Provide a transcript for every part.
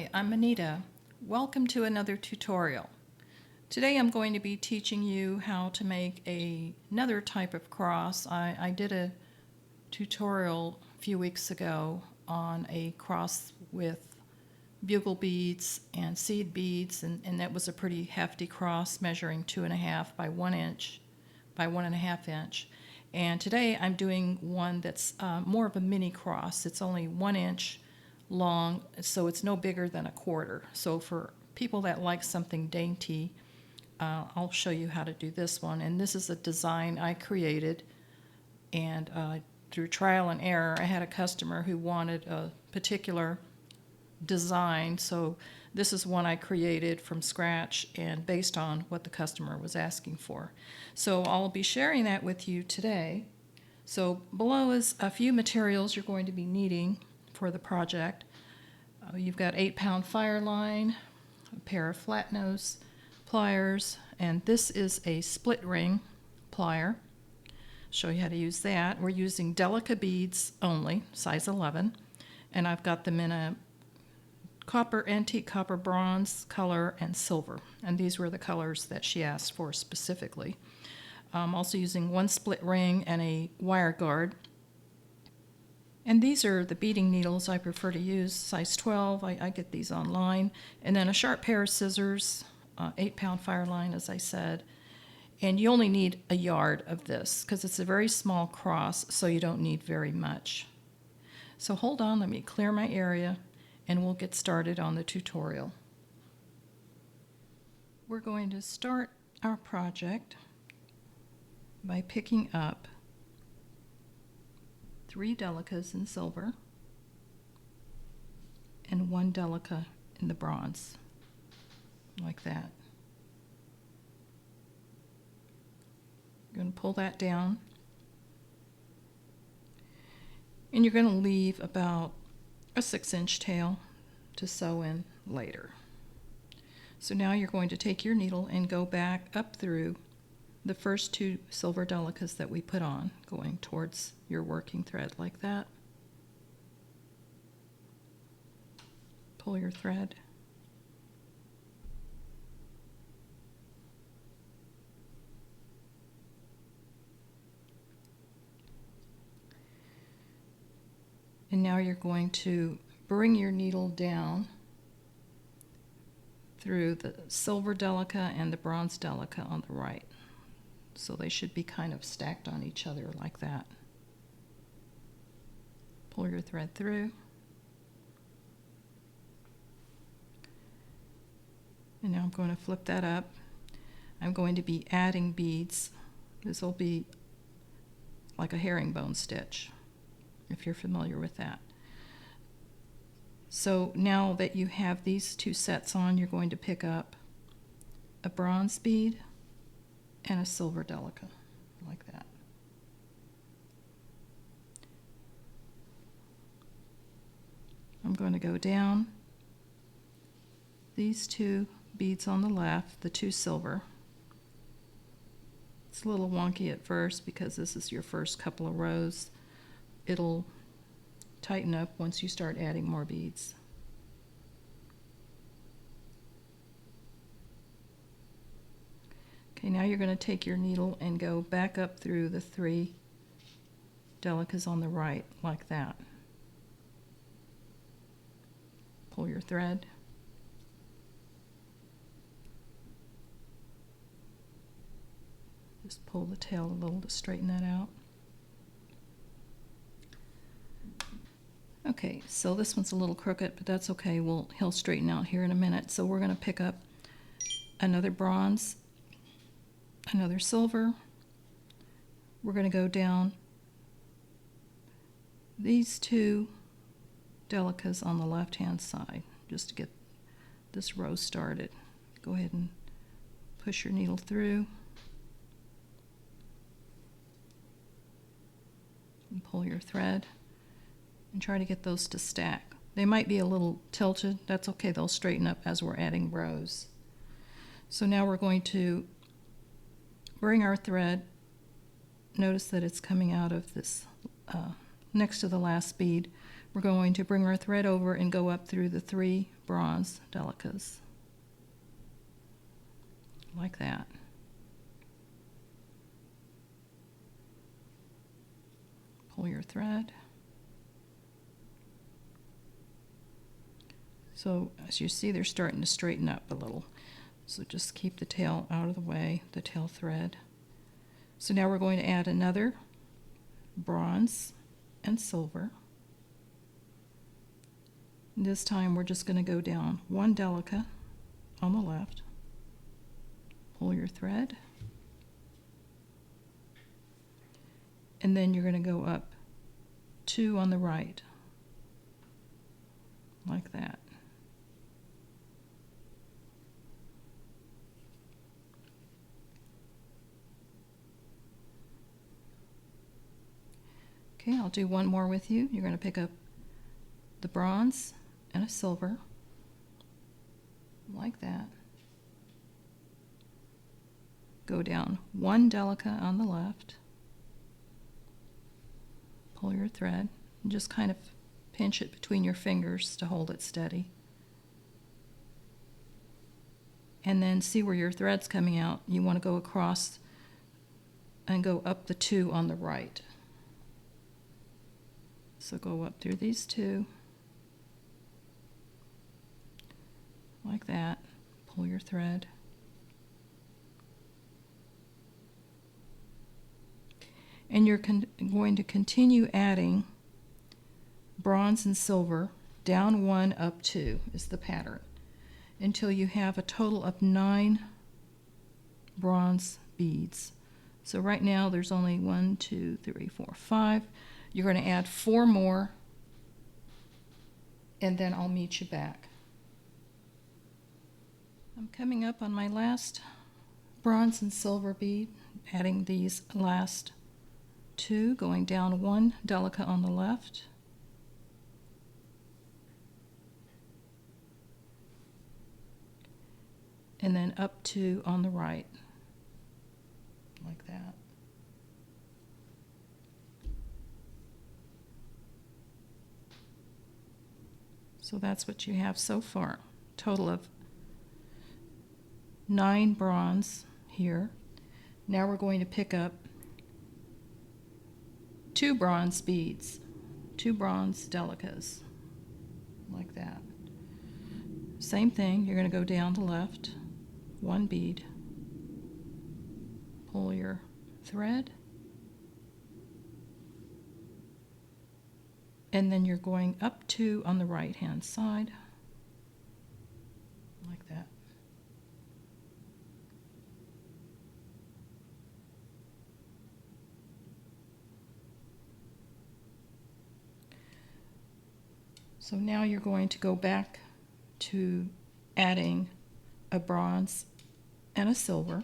Hi, I'm Anita. Welcome to another tutorial. Today I'm going to be teaching you how to make another type of cross. I did a tutorial a few weeks ago on a cross with bugle beads and seed beads, and that was a pretty hefty cross measuring 2.5 by 1 inch by 1.5 inch. And today I'm doing one that's more of a mini cross. It's only 1 inch long, so it's no bigger than 1/4. So for people that like something dainty, I'll show you how to do this one. And this is a design I created, and through trial and error, I had a customer who wanted a particular design, so this is one I created from scratch and based on what the customer was asking for. So I'll be sharing that with you today. So below is a few materials you're going to be needing for the project. You've got 8-pound fire line, a pair of flat nose pliers, and this is a split ring plier. Show you how to use that. We're using Delica beads only, size 11, and I've got them in a copper, antique copper, bronze color, and silver, and these were the colors that she asked for specifically. I'm also using one split ring and a wire guard. And these are the beading needles I prefer to use, size 12. I get these online. And then a sharp pair of scissors, 8-pound fire line, as I said. And you only need a yard of this because it's a very small cross, so you don't need very much. So hold on, let me clear my area, and we'll get started on the tutorial. We're going to start our project by picking up 3 Delicas in silver and 1 Delica in the bronze, like that. You're going to pull that down, and you're going to leave about a 6-inch tail to sew in later. So now you're going to take your needle and go back up through the first 2 silver Delicas that we put on, going towards your working thread like that. Pull your thread. And now you're going to bring your needle down through the silver Delica and the bronze Delica on the right. So they should be kind of stacked on each other like that. Pull your thread through. And now I'm going to flip that up. I'm going to be adding beads. This will be like a herringbone stitch, if you're familiar with that. So now that you have these 2 sets on, you're going to pick up a bronze bead and a silver Delica, like that. I'm going to go down these 2 beads on the left, the 2 silver. It's a little wonky at first because this is your first couple of rows. It'll tighten up once you start adding more beads. Okay, now you're going to take your needle and go back up through the 3 Delicas on the right, like that. Pull your thread. Just pull the tail a little to straighten that out. Okay, so this one's a little crooked, but that's okay. He'll straighten out here in a minute. So we're going to pick up another bronze, another silver. We're going to go down these 2 Delicas on the left-hand side just to get this row started. Go ahead and push your needle through and pull your thread and try to get those to stack. They might be a little tilted. That's okay. They'll straighten up as we're adding rows. So now we're going to bring our thread. Notice that it's coming out of this next to the last bead. we're going to bring our thread over and go up through the 3 bronze delicas, like that. Pull your thread. So as you see, they're starting to straighten up a little. So just keep the tail out of the way, the tail thread. So now we're going to add another bronze and silver. This time we're just going to go down 1 delica on the left. Pull your thread. And then you're going to go up 2 on the right, like that. Okay, I'll do one more with you. You're going to pick up the bronze and a silver, like that. Go down 1 delica on the left. Pull your thread and just kind of pinch it between your fingers to hold it steady. And then see where your thread's coming out. You want to go across and go up the 2 on the right. So go up through these 2, like that. Pull your thread. And you're going to continue adding bronze and silver, down 1, up 2 is the pattern, until you have a total of 9 bronze beads. So right now there's only 1, 2, 3, 4, 5. You're going to add 4 more, and then I'll meet you back. I'm coming up on my last bronze and silver bead, adding these last 2, going down 1 delica on the left. And then up 2 on the right, like that. So that's what you have so far. Total of 9 bronze here. Now we're going to pick up 2 bronze beads, 2 bronze delicas, like that. Same thing, you're going to go down the left, 1 bead, pull your thread, and then you're going up 2 on the right hand side, like that. So now you're going to go back to adding a bronze and a silver.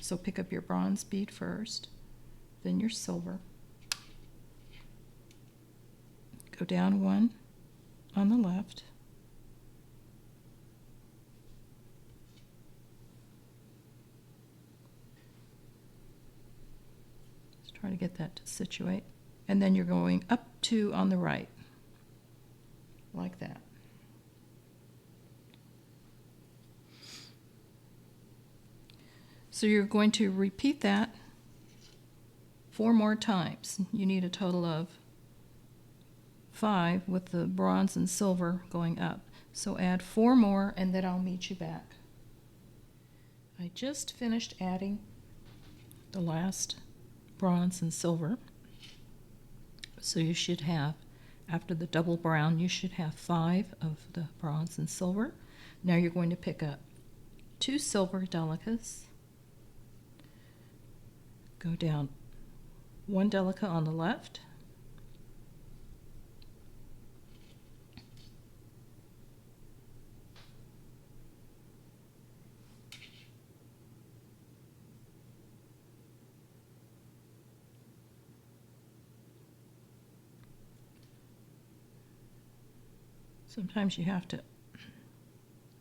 So pick up your bronze bead first, then your silver. Go down 1 on the left. Let's try to get that to situate. And then you're going up 2 on the right, like that. So you're going to repeat that 4 more times. You need a total of 5 with the bronze and silver going up. So add 4 more and then I'll meet you back. I just finished adding the last bronze and silver. So you should have, after the double brown, you should have 5 of the bronze and silver. Now you're going to pick up 2 silver delicas, go down 1 delica on the left, sometimes you have to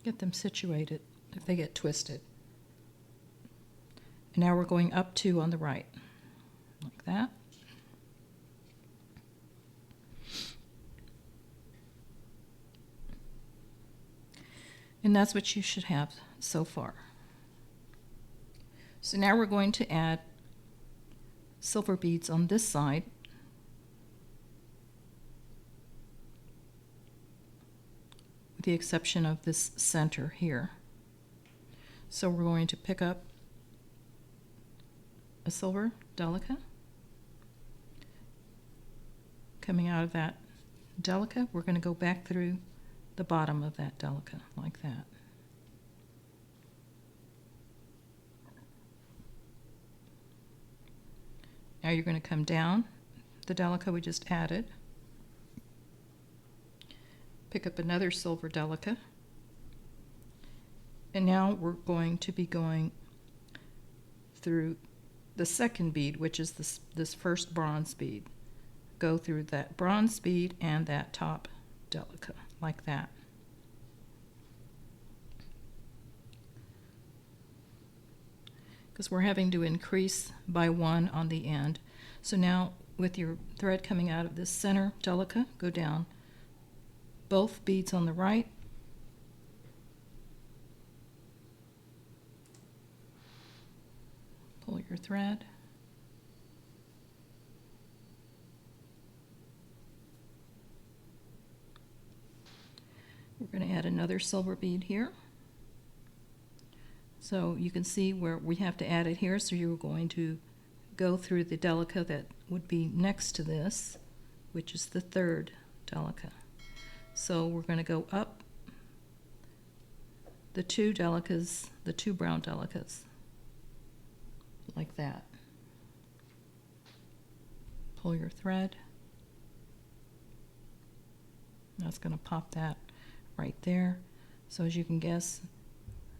get them situated if they get twisted. And now we're going up 2 on the right, like that. And that's what you should have so far. So now we're going to add silver beads on this side. With the exception of this center here. So we're going to pick up a silver delica. Coming out of that delica, we're going to go back through the bottom of that delica like that. Now you're going to come down the delica we just added, pick up another silver delica, and now we're going to be going through the second bead, which is this first bronze bead. Go through that bronze bead and that top delica like that. Because we're having to increase by 1 on the end. So now with your thread coming out of this center delica, go down both beads on the right, pull your thread, we're going to add another silver bead here. So you can see where we have to add it here, so you're going to go through the delica that would be next to this, which is the third delica. So we're going to go up the two delicas, the two brown delicas, like that. Pull your thread. That's going to pop that right there. So as you can guess,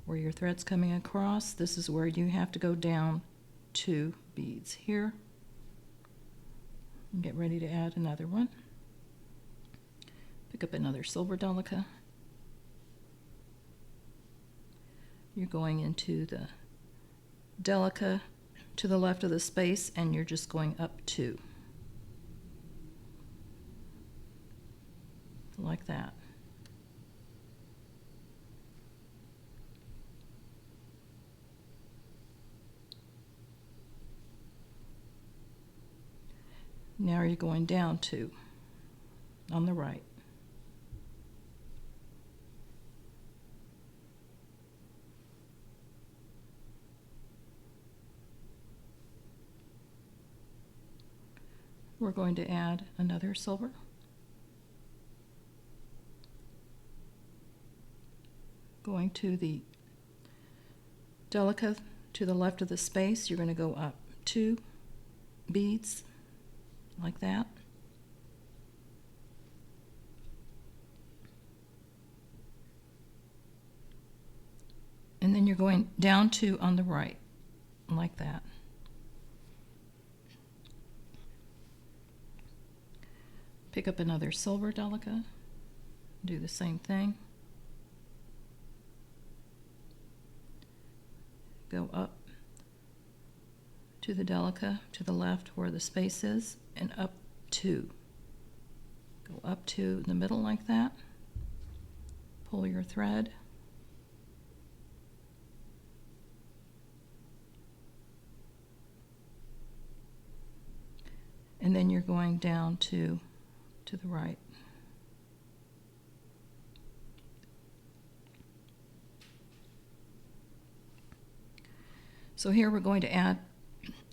where your thread's coming across, this is where you have to go down 2 beads here. And get ready to add another one. Pick up another silver delica. You're going into the delica to the left of the space, and you're just going up 2. Like that. Now you're going down 2 on the right. We're going to add another silver. Going to the delica to the left of the space, you're going to go up 2 beads like that. And then you're going down 2 on the right, like that. Pick up another silver delica, do the same thing. Go up to the delica to the left where the space is, and up 2. Go up 2 in the middle like that. Pull your thread. And then you're going down 2 to the right. So here we're going to add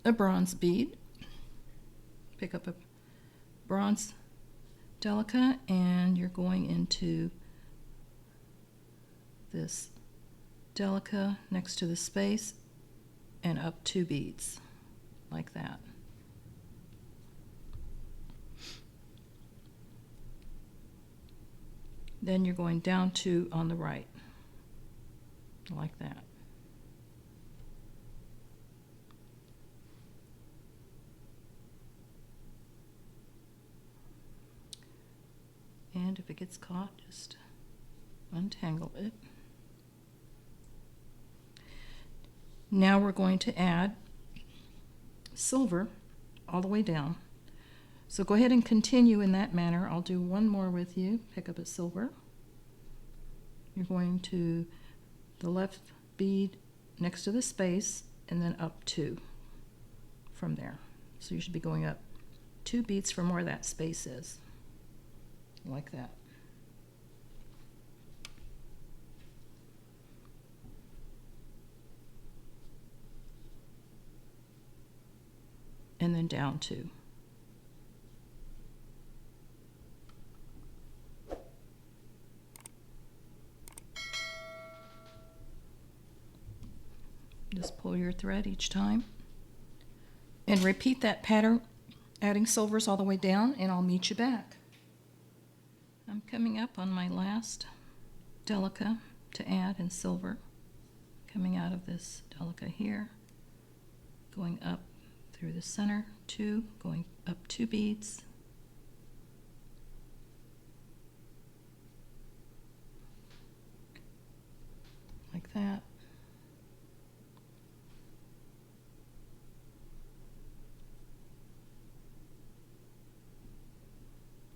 a bronze bead. Pick up a bronze delica, and you're going into this delica next to the space and up 2 beads like that. Then you're going down 2 on the right, like that. And if it gets caught, just untangle it. Now we're going to add silver all the way down. So go ahead and continue in that manner. I'll do one more with you. Pick up a silver. you're going to the left bead next to the space and then up 2 from there. So you should be going up 2 beads from where that space is, like that. And then down 2. Just pull your thread each time and repeat that pattern, adding silvers all the way down, and I'll meet you back. I'm coming up on my last delica to add in silver, coming out of this delica here, going up through the center 2, going up 2 beads, like that.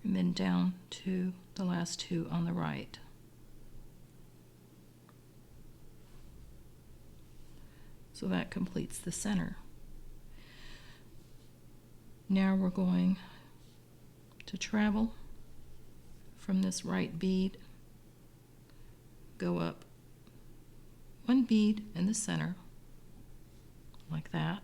And then down to the last 2 on the right. So that completes the center. Now we're going to travel from this right bead, go up 1 bead in the center, like that.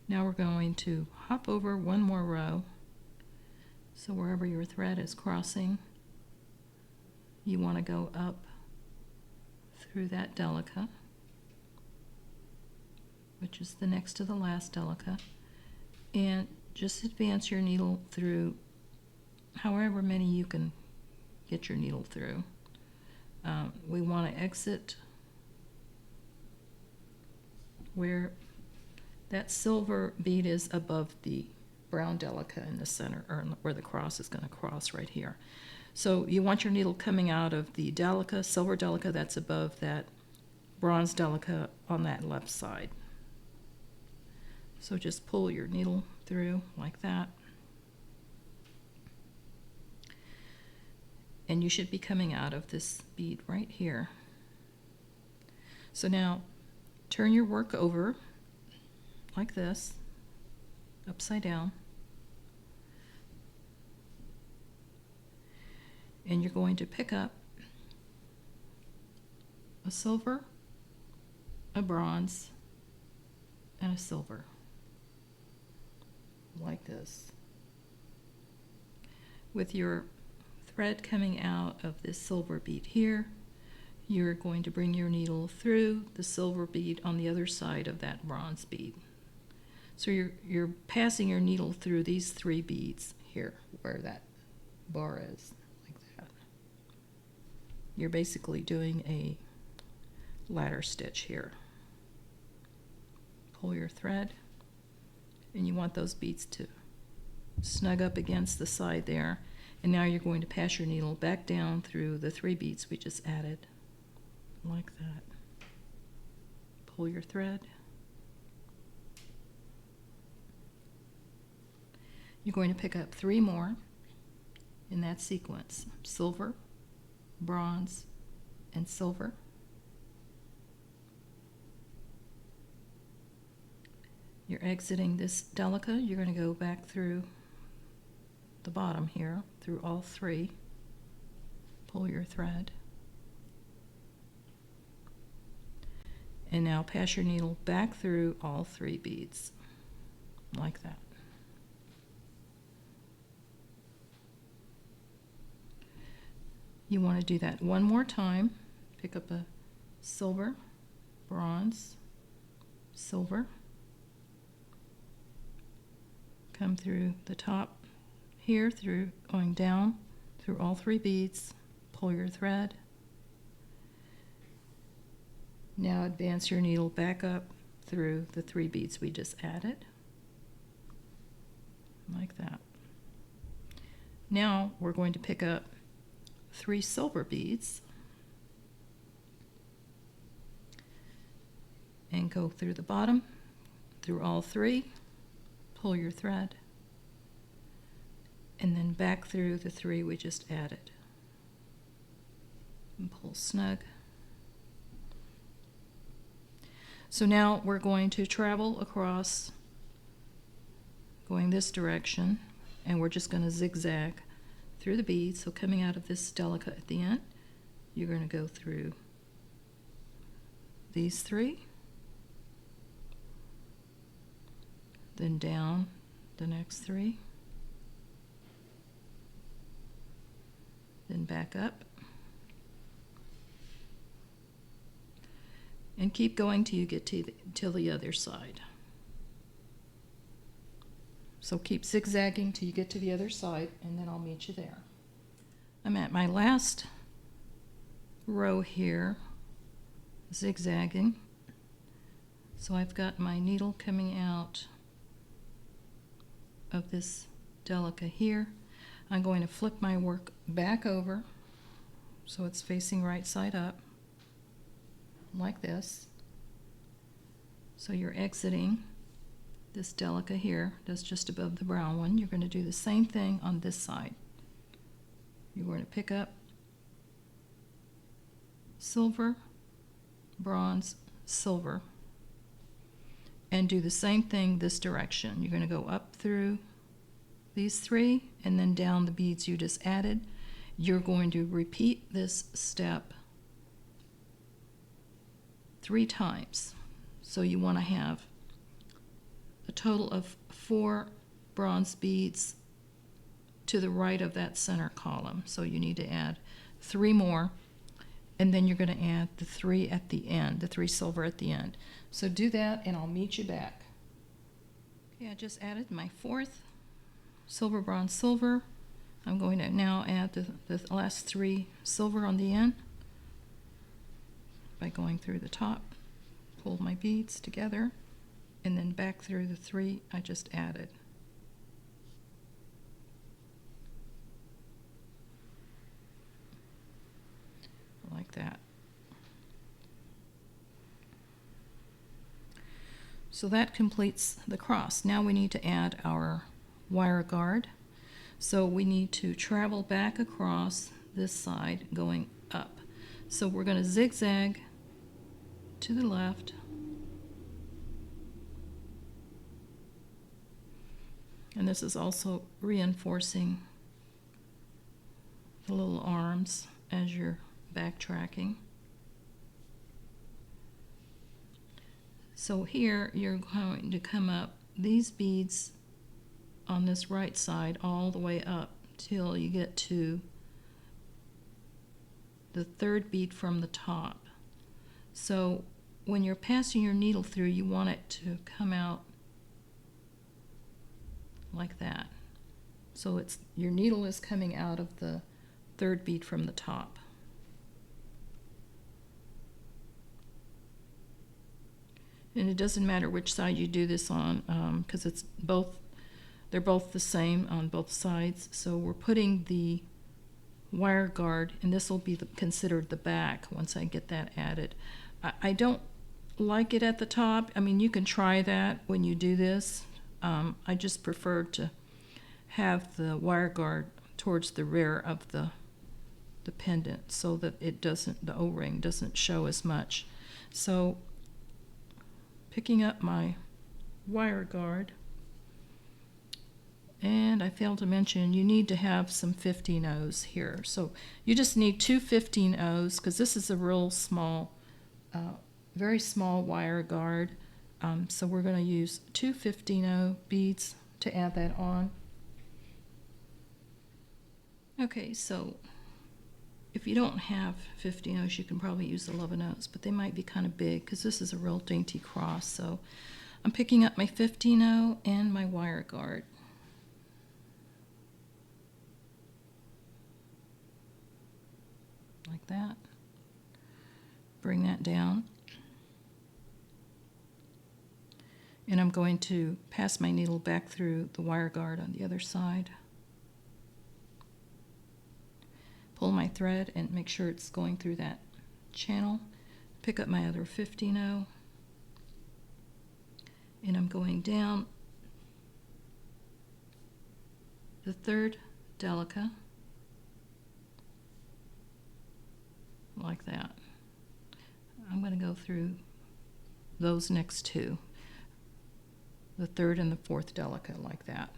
Now we're going to hop over 1 more row. So wherever your thread is crossing, you want to go up through that delica, which is the next to the last delica, and just advance your needle through however many you can get your needle through. We want to exit where that silver bead is above the brown delica in the center, or where the cross is going to cross right here. So you want your needle coming out of the delica, silver delica that's above that bronze delica on that left side. So just pull your needle through like that. And you should be coming out of this bead right here. So now turn your work over like this, upside down. And you're going to pick up a silver, a bronze, and a silver, like this. With your thread coming out of this silver bead here, you're going to bring your needle through the silver bead on the other side of that bronze bead. So you're passing your needle through these 3 beads here, where that bar is, like that. You're basically doing a ladder stitch here. Pull your thread, and you want those beads to snug up against the side there. And now you're going to pass your needle back down through the 3 beads we just added, like that. Pull your thread. You're going to pick up 3 more in that sequence: silver, bronze, and silver. You're exiting this delica. You're going to go back through the bottom here, through all 3. Pull your thread. And now pass your needle back through all 3 beads, like that. You want to do that 1 more time. Pick up a silver, bronze, silver. Come through the top here, through going down through all 3 beads. Pull your thread. Now advance your needle back up through the 3 beads we just added, like that. Now we're going to pick up 3 silver beads and go through the bottom, through all three, pull your thread, and then back through the three we just added. And pull snug. So now we're going to travel across, going this direction, and we're just going to zigzag through the beads. So coming out of this delicate at the end, you're going to go through these three, then down the next three, then back up, and keep going till you get till the other side. So keep zigzagging till you get to the other side, and then I'll meet you there. I'm at my last row here, zigzagging. So I've got my needle coming out of this delica here. I'm going to flip my work back over so it's facing right side up, like this. So you're exiting this delica here, that's just above the brown one. You're going to do the same thing on this side. You're going to pick up silver, bronze, silver, and do the same thing this direction. You're going to go up through these three and then down the beads you just added. You're going to repeat this step 3 times. So you want to have a total of 4 bronze beads to the right of that center column. So you need to add 3 more, and then you're going to add the 3 at the end, the 3 silver at the end. So do that and I'll meet you back. Okay, I just added my 4th silver, bronze, silver. I'm going to now add the last 3 silver on the end by going through the top, pull my beads together, and then back through the 3 I just added. Like that. So that completes the cross. Now we need to add our wire guard. So we need to travel back across this side going up. So we're going to zigzag to the left, and this is also reinforcing the little arms as you're backtracking. So here you're going to come up these beads on this right side all the way up till you get to the 3rd bead from the top. So when you're passing your needle through, you want it to come out like that. So it's your needle is coming out of the 3rd bead from the top. And it doesn't matter which side you do this on, because they're both the same on both sides. So we're putting the wire guard, and this will be considered the back once I get that added. I don't like it at the top. I mean, you can try that when you do this. I just prefer to have the wire guard towards the rear of the pendant so that the O-ring doesn't show as much. So picking up my wire guard, and I failed to mention you need to have some 15-0s here. So you just need 2 15-0s because this is a real small, very small wire guard. So we're going to use 2 15-0 beads to add that on. Okay, so if you don't have 15-0s, you can probably use 11-0s, but they might be kind of big because this is a real dainty cross. So I'm picking up my 15-0 and my wire guard. Like that. Bring that down. And I'm going to pass my needle back through the wire guard on the other side. Pull my thread and make sure it's going through that channel. Pick up my other 15-0 And I'm going down the third delica like that. I'm going to go through those next two, the third and the fourth delica, like that.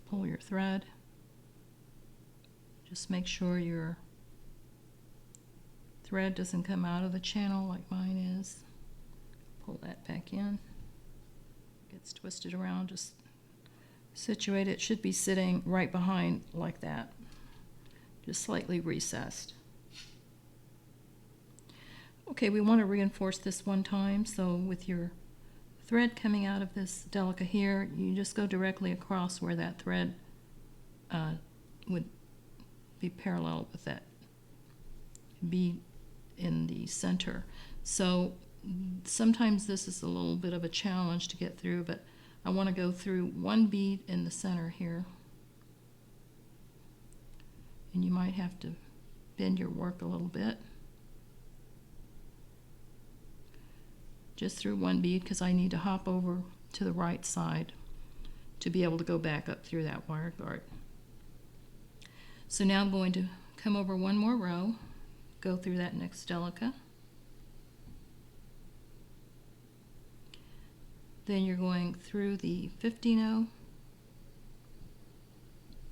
Pull your thread. Just make sure your thread doesn't come out of the channel like mine is. Pull that back in. Gets twisted around, just situate it. It should be sitting right behind like that, just slightly recessed. Okay, we want to reinforce this one time, so with your thread coming out of this delica here, you just go directly across where that thread would be parallel with that bead in the center. So sometimes this is a little bit of a challenge to get through, but I want to go through one bead in the center here. And you might have to bend your work a little bit. Just through one bead, because I need to hop over to the right side to be able to go back up through that wire guard. So now I'm going to come over one more row, go through that next delica. Then you're going through the 15-0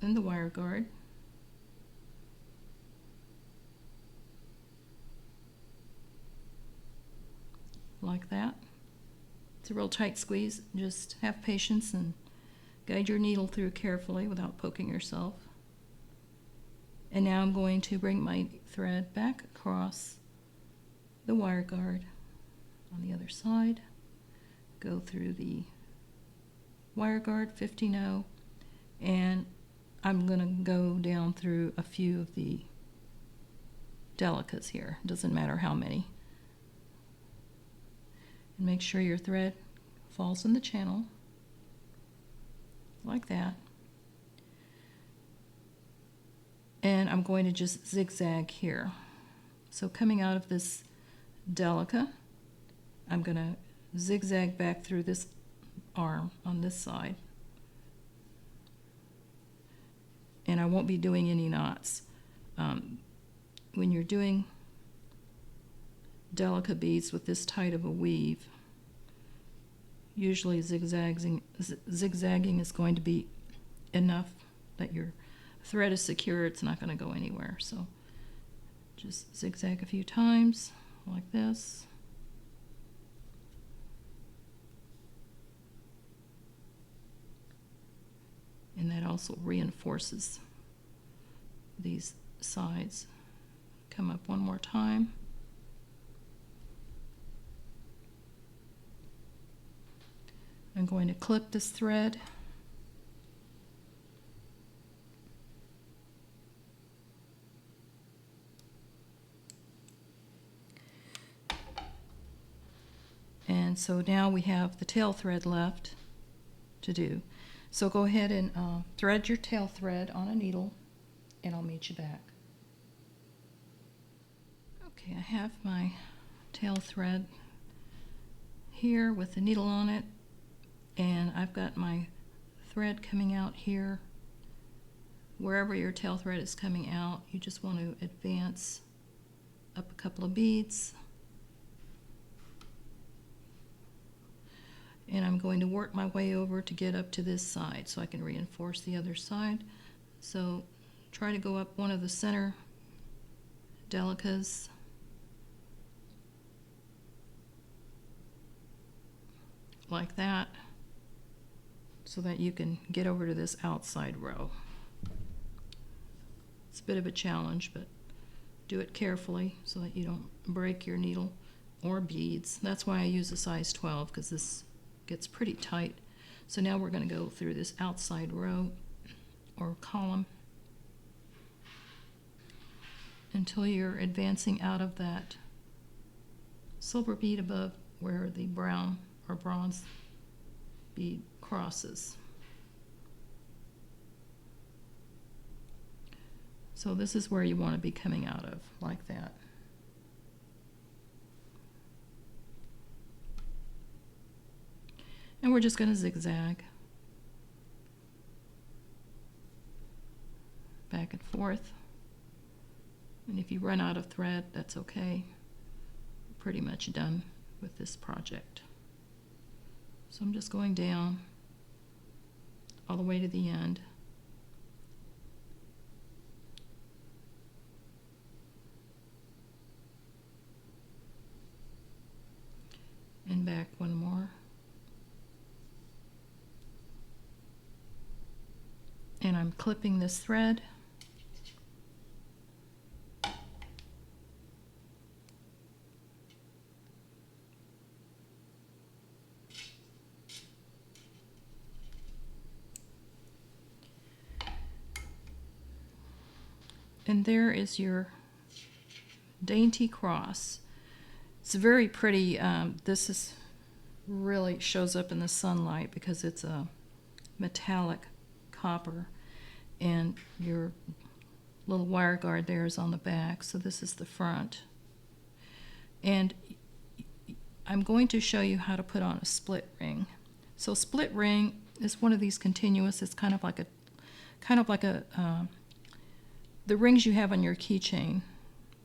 and the wire guard. Like that. It's a real tight squeeze. Just have patience and guide your needle through carefully without poking yourself. And now I'm going to bring my thread back across the wire guard on the other side. Go through the wire guard 15-0, and I'm going to go down through a few of the delicas here. Doesn't matter how many. And make sure your thread falls in the channel like that. And I'm going to just zigzag here. So coming out of this delica, I'm going to zigzag back through this arm on this side. And I won't be doing any knots. When you're doing delica beads with this tight of a weave, usually zigzagging is going to be enough that your thread is secure. It's not going to go anywhere. So just zigzag a few times like this. And that also reinforces these sides. Come up one more time. I'm going to clip this thread. And so now we have the tail thread left to do. So go ahead and thread your tail thread on a needle, and I'll meet you back. Okay, I have my tail thread here with the needle on it, and I've got my thread coming out here. Wherever your tail thread is coming out, you just want to advance up a couple of beads. And I'm going to work my way over to get up to this side so I can reinforce the other side. So try to go up one of the center delicas. Like that, so that you can get over to this outside row. It's a bit of a challenge, but do it carefully so that you don't break your needle or beads. That's why I use a size 12, because this gets pretty tight. So now we're going to go through this outside row or column until you're advancing out of that silver bead above where the brown or bronze bead crosses. So this is where you want to be coming out of, like that. And we're just going to zigzag back and forth. And if you run out of thread, that's okay. Pretty much done with this project. So I'm just going down all the way to the end. And back one more. And I'm clipping this thread. And there is your dainty cross. It's very pretty. This is really shows up in the sunlight because it's a metallic copper, and your little wire guard there is on the back, so this is the front. And I'm going to show you how to put on a split ring. So split ring is one of these continuous. It's kind of like a the rings you have on your keychain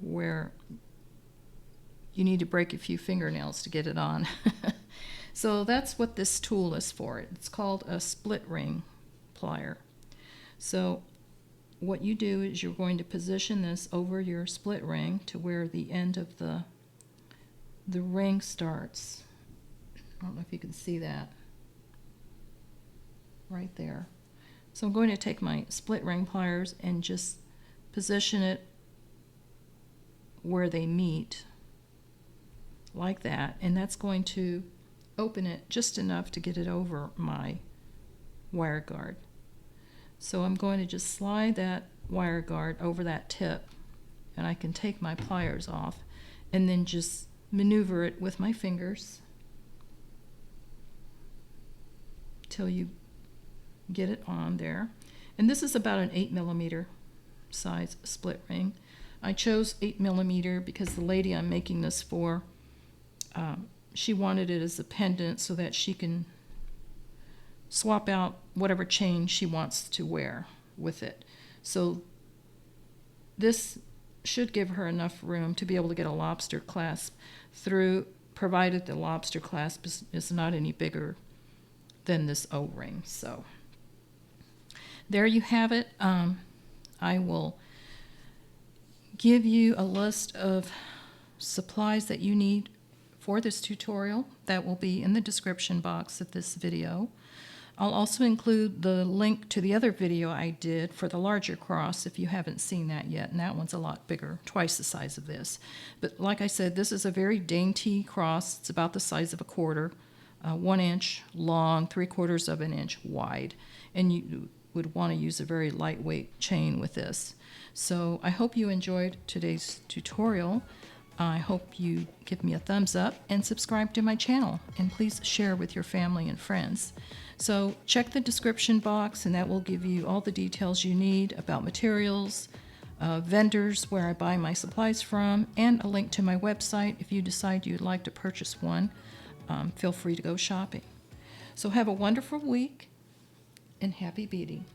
where you need to break a few fingernails to get it on. So that's what this tool is for. It's called a split ring plier. So what you do is you're going to position this over your split ring to where the end of the ring starts. I don't know if you can see that right there. So I'm going to take my split ring pliers and just position it where they meet, like that, and that's going to open it just enough to get it over my wire guard. So I'm going to just slide that wire guard over that tip, and I can take my pliers off and then just maneuver it with my fingers till you get it on there. And this is about an 8mm size split ring. I chose 8mm because the lady I'm making this for, she wanted it as a pendant so that she can swap out whatever chain she wants to wear with it. So this should give her enough room to be able to get a lobster clasp through, provided the lobster clasp is not any bigger than this O-ring. So there you have it. I will give you a list of supplies that you need for this tutorial that will be in the description box of this video. I'll also include the link to the other video I did for the larger cross if you haven't seen that yet, and that one's a lot bigger, twice the size of this. But like I said, this is a very dainty cross. It's about the size of a quarter, 1 inch long, 3/4 of an inch wide, and you would want to use a very lightweight chain with this. So I hope you enjoyed today's tutorial. I hope you give me a thumbs up and subscribe to my channel, and please share with your family and friends. So check the description box, and that will give you all the details you need about materials, vendors where I buy my supplies from, and a link to my website if you decide you'd like to purchase one. Feel free to go shopping. So have a wonderful week, and happy beading.